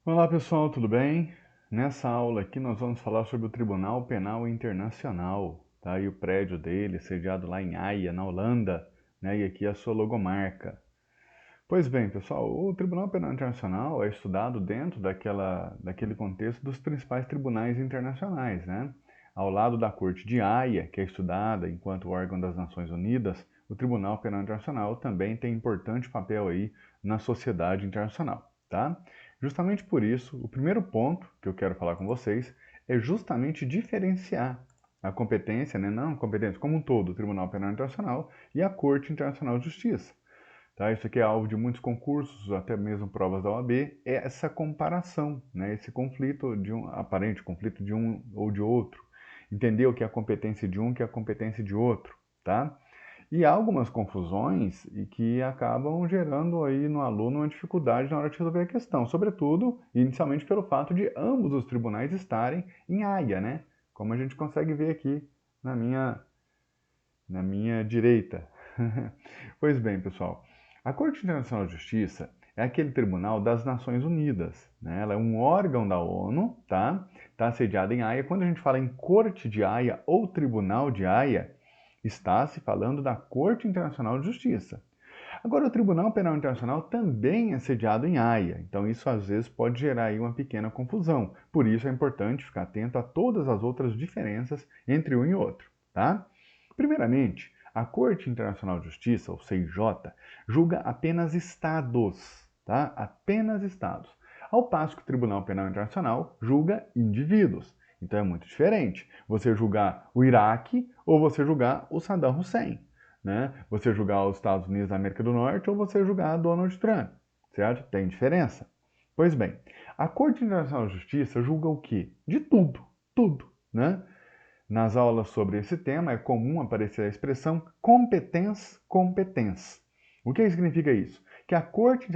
Olá pessoal, tudo bem? Nessa aula aqui nós vamos falar sobre o Tribunal Penal Internacional, tá? E o prédio dele, sediado lá em Haia, na Holanda, né? E aqui a sua logomarca. Pois bem, pessoal, o Tribunal Penal Internacional é estudado dentro daquele contexto dos principais tribunais internacionais, né? Ao lado da Corte de Haia, que é estudada enquanto órgão das Nações Unidas, o Tribunal Penal Internacional também tem importante papel aí na sociedade internacional, tá? Justamente por isso, o primeiro ponto que eu quero falar com vocês é justamente diferenciar a competência, né, não a competência como um todo, do Tribunal Penal Internacional e a Corte Internacional de Justiça. Tá? Isso aqui é alvo de muitos concursos, até mesmo provas da OAB, é essa comparação, né? Esse conflito de um aparente conflito de um ou de outro. Entender o que é a competência de um, o que é a competência de outro, tá? E há algumas confusões e que acabam gerando aí no aluno uma dificuldade na hora de resolver a questão, sobretudo, inicialmente pelo fato de ambos os tribunais estarem em Haia, né? Como a gente consegue ver aqui na minha direita. Pois bem, pessoal, a Corte Internacional de Justiça é aquele tribunal das Nações Unidas, né? Ela é um órgão da ONU, tá? Está sediada em Haia. Quando a gente fala em Corte de Haia ou Tribunal de Haia, está se falando da Corte Internacional de Justiça. Agora, o Tribunal Penal Internacional também é sediado em Haia, então isso às vezes pode gerar aí uma pequena confusão. Por isso é importante ficar atento a todas as outras diferenças entre um e outro, tá? Primeiramente, a Corte Internacional de Justiça, ou CIJ, julga apenas estados, tá? Apenas estados. Ao passo que o Tribunal Penal Internacional julga indivíduos. Então é muito diferente você julgar o Iraque ou você julgar o Saddam Hussein, né? Você julgar os Estados Unidos da América do Norte ou você julgar Donald Trump, certo? Tem diferença. Pois bem, a Corte Internacional de Justiça julga o quê? De tudo, tudo, né? Nas aulas sobre esse tema é comum aparecer a expressão competence competence. O que significa isso? Que a Corte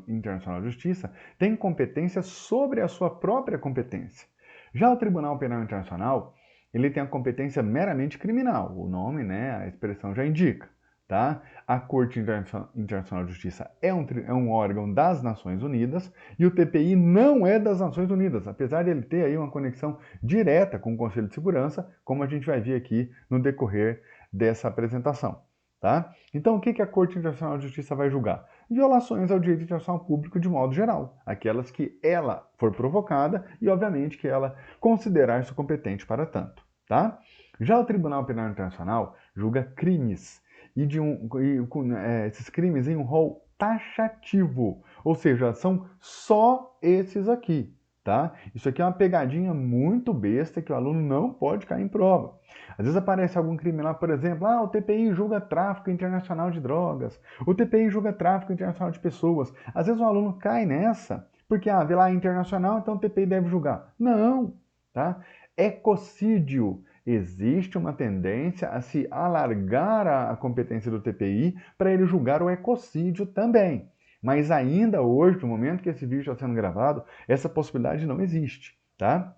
Internacional de Justiça tem competência sobre a sua própria competência. Já o Tribunal Penal Internacional, ele tem a competência meramente criminal. O nome, né, a expressão já indica. Tá? A Corte Internacional de Justiça é um órgão das Nações Unidas e o TPI não é das Nações Unidas, apesar de ele ter aí uma conexão direta com o Conselho de Segurança, como a gente vai ver aqui no decorrer dessa apresentação. Tá? Então, o que a Corte Internacional de Justiça vai julgar? Violações ao direito internacional público de modo geral, aquelas que ela for provocada e, obviamente, que ela considerar-se competente para tanto. Tá? Já o Tribunal Penal Internacional julga crimes esses crimes em um rol taxativo, ou seja, são só esses aqui, tá? Isso aqui é uma pegadinha muito besta que o aluno não pode cair em prova. Às vezes aparece algum crime lá, por exemplo, o TPI julga tráfico internacional de drogas, o TPI julga tráfico internacional de pessoas. Às vezes o aluno cai nessa, porque, vê lá, internacional, então o TPI deve julgar. Não, tá? Ecocídio. Existe uma tendência a se alargar a competência do TPI para ele julgar o ecocídio também. Mas ainda hoje, no momento que esse vídeo está sendo gravado, essa possibilidade não existe, tá?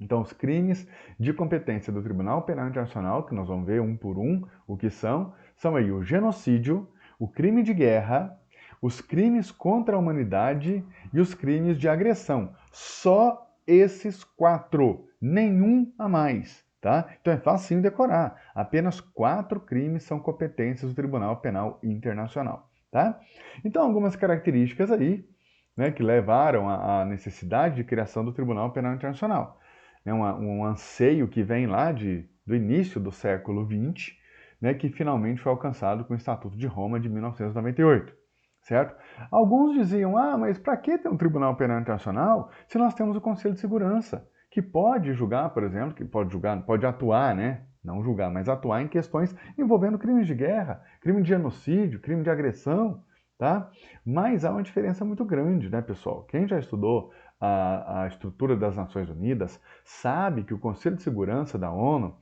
Então, os crimes de competência do Tribunal Penal Internacional, que nós vamos ver um por um o que são aí o genocídio, o crime de guerra, os crimes contra a humanidade e os crimes de agressão. Só esses 4, nenhum a mais. Tá? Então é fácil decorar. Apenas 4 crimes são competências do Tribunal Penal Internacional. Tá? Então, algumas características aí, né, que levaram à necessidade de criação do Tribunal Penal Internacional. É um anseio que vem lá do início do século XX, né, que finalmente foi alcançado com o Estatuto de Roma de 1998. Certo? Alguns diziam, mas para que ter um Tribunal Penal Internacional se nós temos o Conselho de Segurança, que pode julgar, por exemplo, que pode julgar, pode atuar, né? Não julgar, mas atuar em questões envolvendo crimes de guerra, crime de genocídio, crime de agressão, tá? Mas há uma diferença muito grande, né, pessoal? Quem já estudou a estrutura das Nações Unidas sabe que o Conselho de Segurança da ONU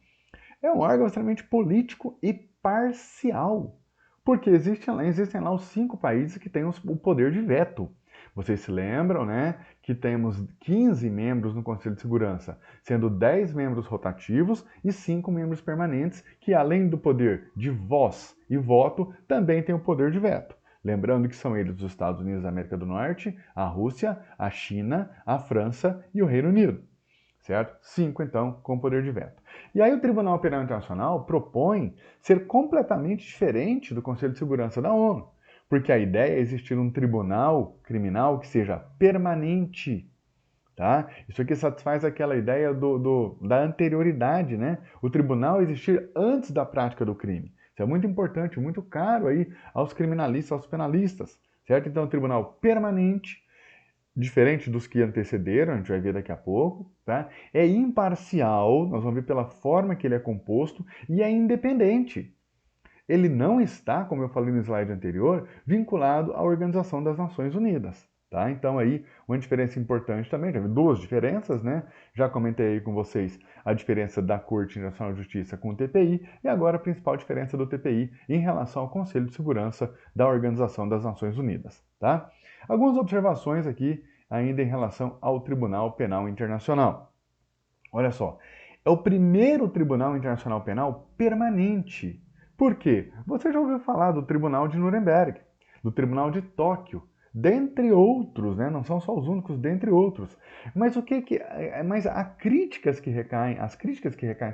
é um órgão extremamente político e parcial. Porque existem lá os 5 países que têm o poder de veto. Vocês se lembram, né, que temos 15 membros no Conselho de Segurança, sendo 10 membros rotativos e 5 membros permanentes, que além do poder de voz e voto, também têm o poder de veto. Lembrando que são eles os Estados Unidos da América do Norte, a Rússia, a China, a França e o Reino Unido. Certo? 5, então, com poder de veto. E aí o Tribunal Penal Internacional propõe ser completamente diferente do Conselho de Segurança da ONU, porque a ideia é existir um tribunal criminal que seja permanente. Tá? Isso aqui satisfaz aquela ideia da anterioridade, né? O tribunal existir antes da prática do crime. Isso é muito importante, muito caro aí aos criminalistas, aos penalistas, certo? Então, tribunal permanente, diferente dos que antecederam, a gente vai ver daqui a pouco, tá? É imparcial, nós vamos ver pela forma que ele é composto, e é independente. Ele não está, como eu falei no slide anterior, vinculado à Organização das Nações Unidas. Tá? Então aí, uma diferença importante também, já vi duas diferenças, né? Já comentei aí com vocês a diferença da Corte Internacional de Justiça com o TPI e agora a principal diferença do TPI em relação ao Conselho de Segurança da Organização das Nações Unidas. Tá? Algumas observações aqui ainda em relação ao Tribunal Penal Internacional. Olha só, é o primeiro Tribunal Internacional Penal permanente. Por quê? Você já ouviu falar do Tribunal de Nuremberg, do Tribunal de Tóquio, dentre outros, né? Não são só os únicos, dentre outros. Mas mas as críticas que recaem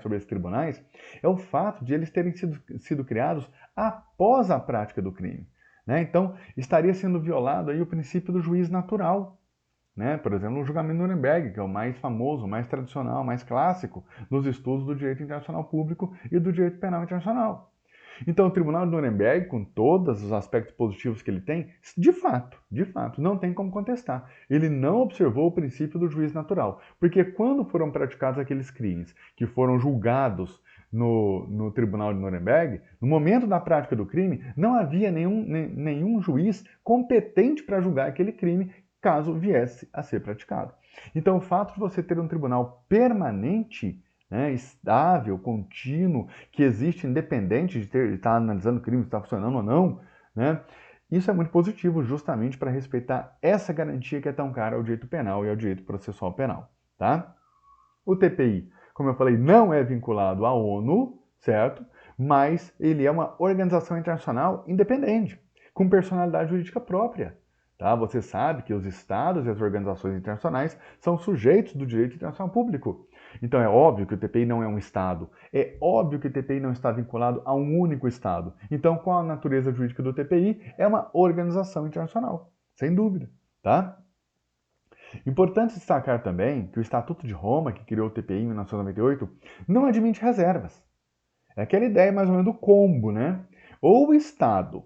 sobre esses tribunais é o fato de eles terem sido criados após a prática do crime, né? Então, estaria sendo violado aí o princípio do juiz natural. Né? Por exemplo, o julgamento de Nuremberg, que é o mais famoso, mais tradicional, mais clássico nos estudos do direito internacional público e do direito penal internacional. Então, o Tribunal de Nuremberg, com todos os aspectos positivos que ele tem, de fato, não tem como contestar. Ele não observou o princípio do juiz natural, porque quando foram praticados aqueles crimes que foram julgados no Tribunal de Nuremberg, no momento da prática do crime, não havia nenhum juiz competente para julgar aquele crime caso viesse a ser praticado. Então, o fato de você ter um tribunal permanente, né, estável, contínuo, que existe independente de estar analisando o crime, se está funcionando ou não, né, isso é muito positivo justamente para respeitar essa garantia que é tão cara ao direito penal e ao direito processual penal. Tá? O TPI, como eu falei, não é vinculado à ONU, certo? Mas ele é uma organização internacional independente, com personalidade jurídica própria. Tá? Você sabe que os estados e as organizações internacionais são sujeitos do direito internacional público. Então é óbvio que o TPI não é um estado. É óbvio que o TPI não está vinculado a um único estado. Então, qual a natureza jurídica do TPI? É uma organização internacional, sem dúvida. Tá? Importante destacar também que o Estatuto de Roma, que criou o TPI em 1998, não admite reservas. É aquela ideia mais ou menos do combo, né? Ou o Estado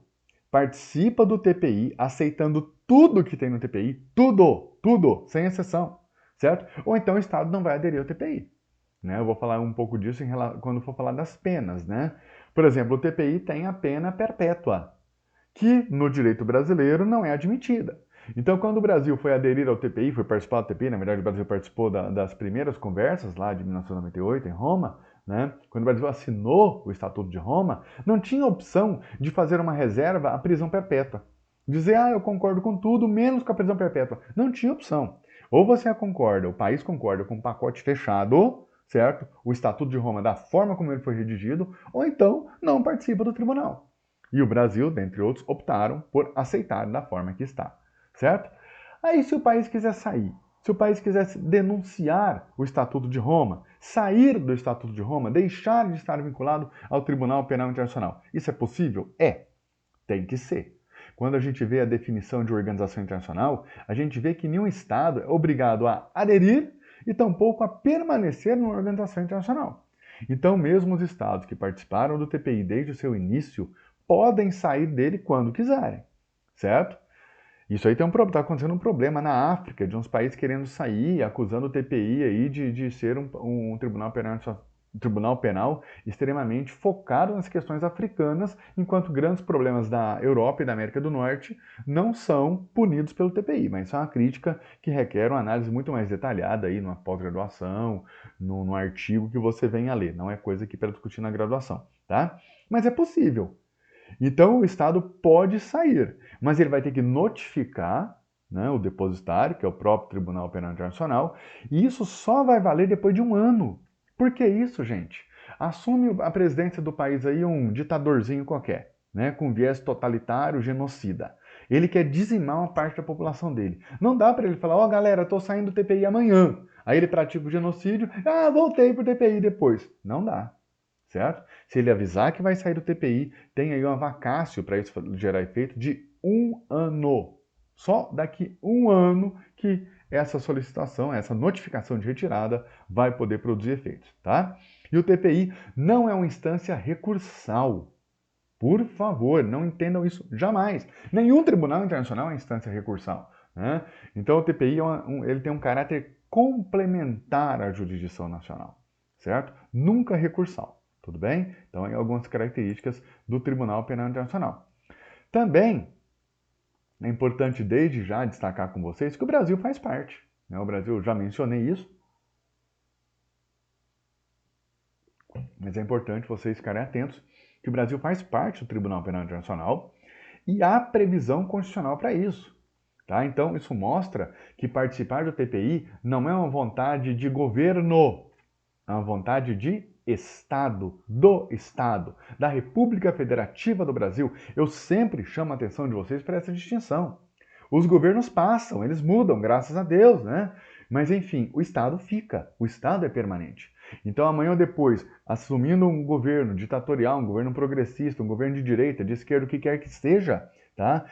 participa do TPI aceitando tudo que tem no TPI, tudo, sem exceção, certo? Ou então o Estado não vai aderir ao TPI. Né? Eu vou falar um pouco disso quando for falar das penas, né? Por exemplo, o TPI tem a pena perpétua, que no direito brasileiro não é admitida. Então, quando o Brasil foi aderir ao TPI, foi participar do TPI, na verdade o Brasil participou das primeiras conversas lá de 1998 em Roma, né? Quando o Brasil assinou o Estatuto de Roma, não tinha opção de fazer uma reserva à prisão perpétua. Dizer, eu concordo com tudo, menos com a prisão perpétua. Não tinha opção. Ou você concorda, o país concorda com um pacote fechado, certo? O Estatuto de Roma da forma como ele foi redigido, ou então não participa do tribunal. E o Brasil, dentre outros, optaram por aceitar da forma que está, certo? Aí, se o país quiser sair, se o país quisesse denunciar o Estatuto de Roma, sair do Estatuto de Roma, deixar de estar vinculado ao Tribunal Penal Internacional, isso é possível? É. Tem que ser. Quando a gente vê a definição de organização internacional, a gente vê que nenhum Estado é obrigado a aderir e tampouco a permanecer numa organização internacional. Então, mesmo os Estados que participaram do TPI desde o seu início podem sair dele quando quiserem, certo? Isso aí está acontecendo um problema na África, de uns países querendo sair, acusando o TPI aí de ser um tribunal penal extremamente focado nas questões africanas, enquanto grandes problemas da Europa e da América do Norte não são punidos pelo TPI. Mas isso é uma crítica que requer uma análise muito mais detalhada aí numa pós-graduação, no artigo que você venha a ler. Não é coisa aqui para discutir na graduação, tá? Mas é possível. Então o Estado pode sair, mas ele vai ter que notificar, né, o depositário, que é o próprio Tribunal Penal Internacional, e isso só vai valer depois de um ano. Por que isso, gente? Assume a presidência do país aí um ditadorzinho qualquer, né, com viés totalitário, genocida. Ele quer dizimar uma parte da população dele. Não dá para ele falar, ó, galera, tô saindo do TPI amanhã. Aí ele pratica o genocídio, voltei pro TPI depois. Não dá, certo? Se ele avisar que vai sair do TPI, tem aí uma vacácio para isso gerar efeito de 1 ano. Só daqui 1 ano que essa solicitação, essa notificação de retirada vai poder produzir efeitos, tá? E o TPI não é uma instância recursal. Por favor, não entendam isso jamais. Nenhum tribunal internacional é instância recursal, né? Então o TPI ele tem um caráter complementar à jurisdição nacional, certo? Nunca recursal, tudo bem? Então, aí algumas características do Tribunal Penal Internacional. Também é importante desde já destacar com vocês que o Brasil faz parte, né? O Brasil, já mencionei isso, mas é importante vocês ficarem atentos que o Brasil faz parte do Tribunal Penal Internacional e há previsão constitucional para isso. Tá? Então, isso mostra que participar do TPI não é uma vontade de governo, é uma vontade de Estado, do Estado, da República Federativa do Brasil. Eu sempre chamo a atenção de vocês para essa distinção. Os governos passam, eles mudam, graças a Deus, né? Mas, enfim, o Estado fica, o Estado é permanente. Então, amanhã ou depois, assumindo um governo ditatorial, um governo progressista, um governo de direita, de esquerda, o que quer que seja, tá?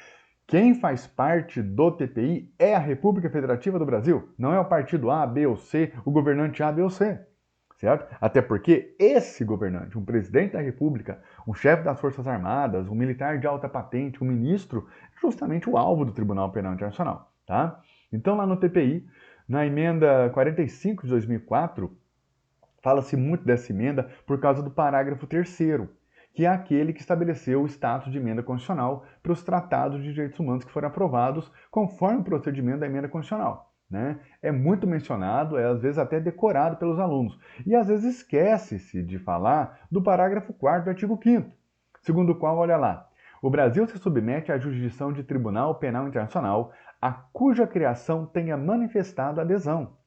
Quem faz parte do TPI é a República Federativa do Brasil, não é o partido A, B ou C, o governante A, B ou C, certo? Até porque esse governante, um presidente da República, um chefe das Forças Armadas, um militar de alta patente, um ministro, é justamente o alvo do Tribunal Penal Internacional, tá? Então, lá no TPI, na emenda 45 de 2004, fala-se muito dessa emenda por causa do parágrafo 3º, que é aquele que estabeleceu o status de emenda constitucional para os tratados de direitos humanos que foram aprovados conforme o procedimento da emenda constitucional. Né? É muito mencionado, é às vezes até decorado pelos alunos. E às vezes esquece-se de falar do parágrafo 4º do artigo 5º, segundo o qual, olha lá, o Brasil se submete à jurisdição de Tribunal Penal Internacional, a cuja criação tenha manifestado adesão.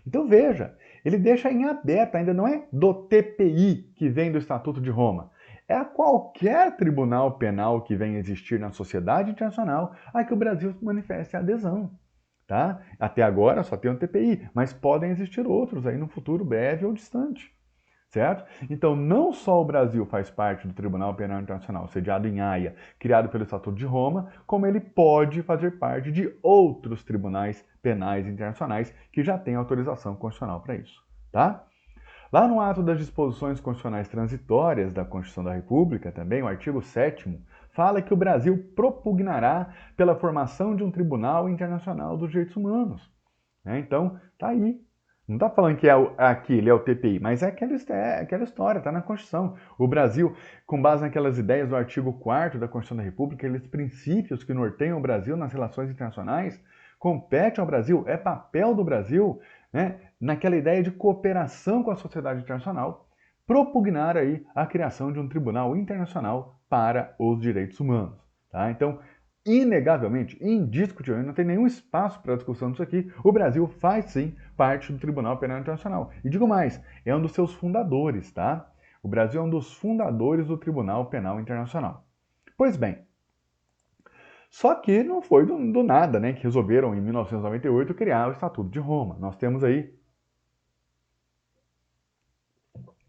Então veja, ele deixa em aberto, ainda não é do TPI que vem do Estatuto de Roma, é a qualquer tribunal penal que venha existir na sociedade internacional a que o Brasil manifeste adesão. Tá? Até agora só tem o TPI, mas podem existir outros aí no futuro breve ou distante. Certo? Então, não só o Brasil faz parte do Tribunal Penal Internacional, sediado em Haia, criado pelo Estatuto de Roma, como ele pode fazer parte de outros tribunais penais internacionais que já têm autorização constitucional para isso. Tá? Lá no ato das disposições constitucionais transitórias da Constituição da República, também, o artigo 7º, fala que o Brasil propugnará pela formação de um Tribunal Internacional dos Direitos Humanos. Então, tá aí. Não está falando que aquele é o TPI, mas é aquela história, está na Constituição. O Brasil, com base naquelas ideias do artigo 4º da Constituição da República, aqueles princípios que norteiam o Brasil nas relações internacionais, compete ao Brasil, é papel do Brasil, né, naquela ideia de cooperação com a sociedade internacional, propugnar aí a criação de um tribunal internacional para os direitos humanos. Tá? Então, inegavelmente, indiscutivelmente, não tem nenhum espaço para discussão disso aqui, o Brasil faz sim parte do Tribunal Penal Internacional. E digo mais, é um dos seus fundadores, tá? O Brasil é um dos fundadores do Tribunal Penal Internacional. Pois bem, só que não foi do nada, né, que resolveram em 1998 criar o Estatuto de Roma. Nós temos aí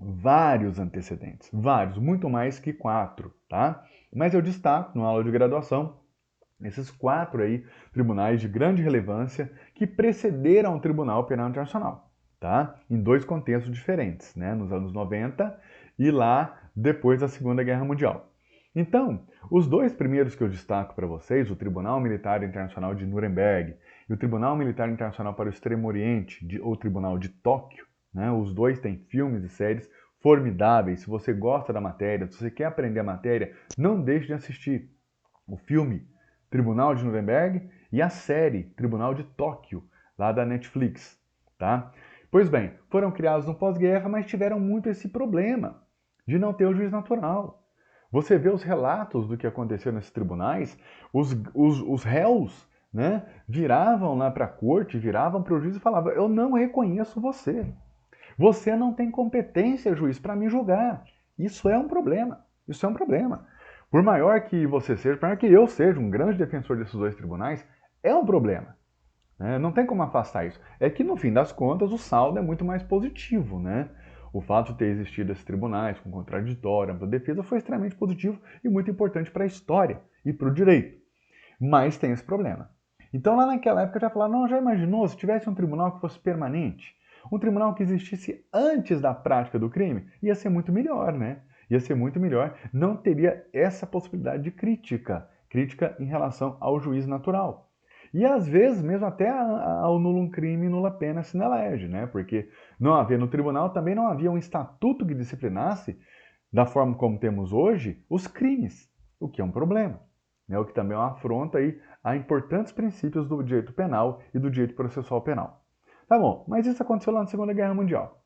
vários antecedentes, vários, muito mais que 4, tá? Mas eu destaco, na aula de graduação, esses 4 aí, tribunais de grande relevância que precederam o Tribunal Penal Internacional, tá? Em 2 contextos diferentes, né? Nos anos 90 e lá depois da Segunda Guerra Mundial. Então, os 2 primeiros que eu destaco para vocês, o Tribunal Militar Internacional de Nuremberg e o Tribunal Militar Internacional para o Extremo Oriente, ou Tribunal de Tóquio, né? Os 2 têm filmes e séries formidáveis. Se você gosta da matéria, se você quer aprender a matéria, não deixe de assistir o filme Tribunal de Nuremberg e a série Tribunal de Tóquio, lá da Netflix, tá? Pois bem, foram criados no pós-guerra, mas tiveram muito esse problema de não ter o juiz natural. Você vê os relatos do que aconteceu nesses tribunais, os réus, né, viravam lá para a corte, viravam para o juiz e falavam: eu não reconheço você. Você não tem competência, juiz, para me julgar. Isso é um problema. Isso é um problema. Por maior que você seja, por maior que eu seja um grande defensor desses dois tribunais, é um problema. Né? Não tem como afastar isso. É que, no fim das contas, o saldo é muito mais positivo. Né? O fato de ter existido esses tribunais com contraditório, ampla defesa, foi extremamente positivo e muito importante para a história e para o direito. Mas tem esse problema. Então, lá naquela época, já falaram, não, já imaginou se tivesse um tribunal que fosse permanente? Um tribunal que existisse antes da prática do crime? Ia ser muito melhor, né? Ia ser muito melhor. Não teria essa possibilidade de crítica. Crítica em relação ao juiz natural. E às vezes, mesmo até ao nullum crime, nulla pena sine lege, né? Porque não havia no tribunal, também não havia um estatuto que disciplinasse, da forma como temos hoje, os crimes, o que é um problema. Né? O que também é uma afronta aí a importantes princípios do direito penal e do direito processual penal. Tá bom, mas isso aconteceu lá na Segunda Guerra Mundial.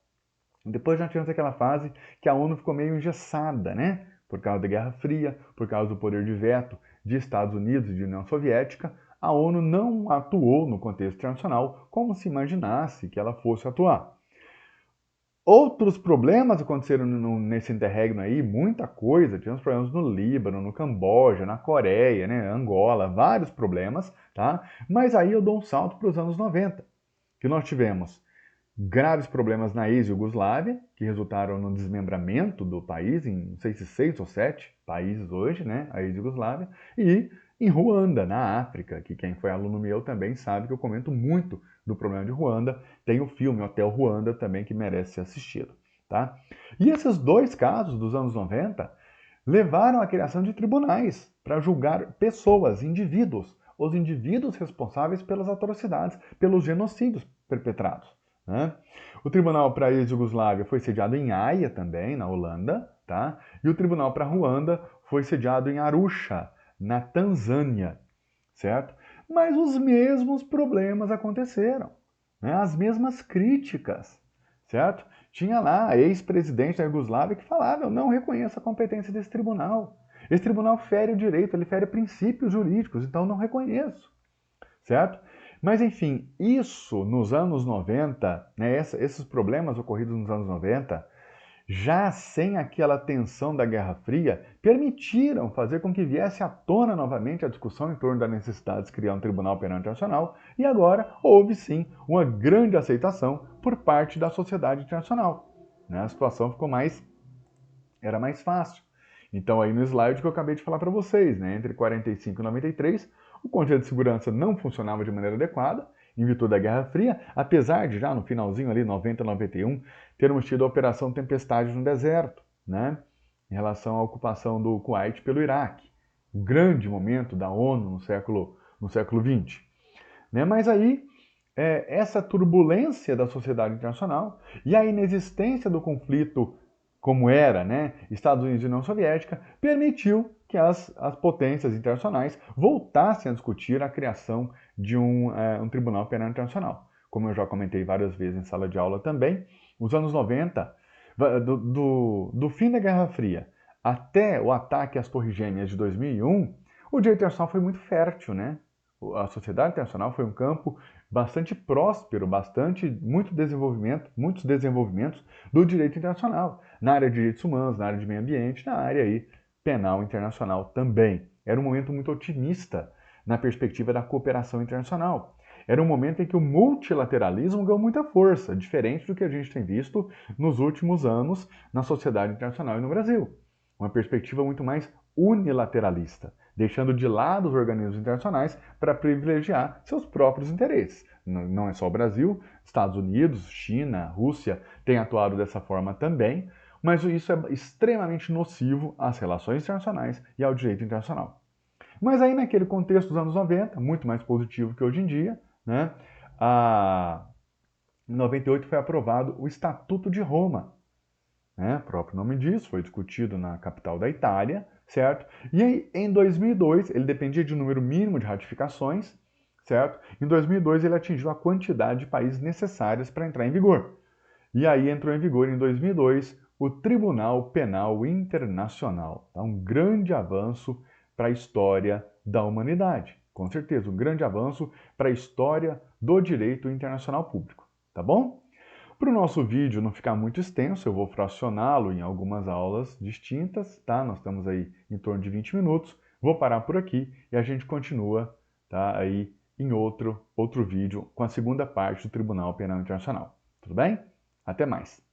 Depois já tivemos aquela fase que a ONU ficou meio engessada, né? Por causa da Guerra Fria, por causa do poder de veto de Estados Unidos e de União Soviética, a ONU não atuou no contexto internacional como se imaginasse que ela fosse atuar. Outros problemas aconteceram nesse interregno aí, muita coisa. Tivemos problemas no Líbano, no Camboja, na Coreia, né, Angola, vários problemas, tá? Mas aí eu dou um salto para os anos 90, que nós tivemos graves problemas na ex-Yugoslávia, que resultaram no desmembramento do país, em não sei se 6 ou 7 países hoje, né, a ex-Yugoslávia, e em Ruanda, na África, que quem foi aluno meu também sabe que eu comento muito do problema de Ruanda. Tem o filme Hotel Ruanda também que merece ser assistido, tá? E esses dois casos dos anos 90 levaram à criação de tribunais para julgar pessoas, indivíduos, os indivíduos responsáveis pelas atrocidades, pelos genocídios perpetrados. Né? O Tribunal para a ex-Yugoslávia foi sediado em Haia também, na Holanda, tá? E o Tribunal para Ruanda foi sediado em Arusha, na Tanzânia, certo? Mas os mesmos problemas aconteceram, né? As mesmas críticas, certo? Tinha lá a ex-presidente da Iugoslávia que falava, eu não reconheço a competência desse tribunal. Esse tribunal fere o direito, ele fere princípios jurídicos, então eu não reconheço, certo? Mas, enfim, isso nos anos 90, né, esses problemas ocorridos nos anos 90, já sem aquela tensão da Guerra Fria, permitiram fazer com que viesse à tona novamente a discussão em torno da necessidade de criar um Tribunal Penal Internacional, e agora houve sim uma grande aceitação por parte da sociedade internacional. Né? A situação era mais fácil. Então, aí no slide que eu acabei de falar para vocês, né, entre 45 e 93, o Conselho de Segurança não funcionava de maneira adequada, em virtude da Guerra Fria, apesar de já no finalzinho ali, 90, 91, termos tido a Operação Tempestade no Deserto, né, em relação à ocupação do Kuwait pelo Iraque. Um grande momento da ONU no século XX. Né? Mas aí, essa turbulência da sociedade internacional e a inexistência do conflito como era, né, Estados Unidos e União Soviética, permitiu que as potências internacionais voltassem a discutir a criação de um Tribunal Penal Internacional. Como eu já comentei várias vezes em sala de aula também, os anos 90, do fim da Guerra Fria até o ataque às Torres Gêmeas de 2001, o direito internacional foi muito fértil, né? A sociedade internacional foi um campo bastante próspero, muitos desenvolvimentos do direito internacional, na área de direitos humanos, na área de meio ambiente, na área aí, penal internacional também. Era um momento muito otimista na perspectiva da cooperação internacional. Era um momento em que o multilateralismo ganhou muita força, diferente do que a gente tem visto nos últimos anos na sociedade internacional e no Brasil. Uma perspectiva muito mais unilateralista, deixando de lado os organismos internacionais para privilegiar seus próprios interesses. Não é só o Brasil, Estados Unidos, China, Rússia têm atuado dessa forma também, mas isso é extremamente nocivo às relações internacionais e ao direito internacional. Mas aí naquele contexto dos anos 90, muito mais positivo que hoje em dia, né, em 98 foi aprovado o Estatuto de Roma. Né, o próprio nome diz, foi discutido na capital da Itália, certo? E aí, em 2002, ele dependia de um número mínimo de ratificações, certo? Em 2002, ele atingiu a quantidade de países necessárias para entrar em vigor. E aí entrou em vigor, em 2002, o Tribunal Penal Internacional. Tá? Um grande avanço para a história da humanidade. Com certeza, um grande avanço para a história do direito internacional público. Tá bom? Para o nosso vídeo não ficar muito extenso, eu vou fracioná-lo em algumas aulas distintas, tá? Nós estamos aí em torno de 20 minutos. Vou parar por aqui e a gente continua, tá? Aí em outro vídeo com a segunda parte do Tribunal Penal Internacional. Tudo bem? Até mais!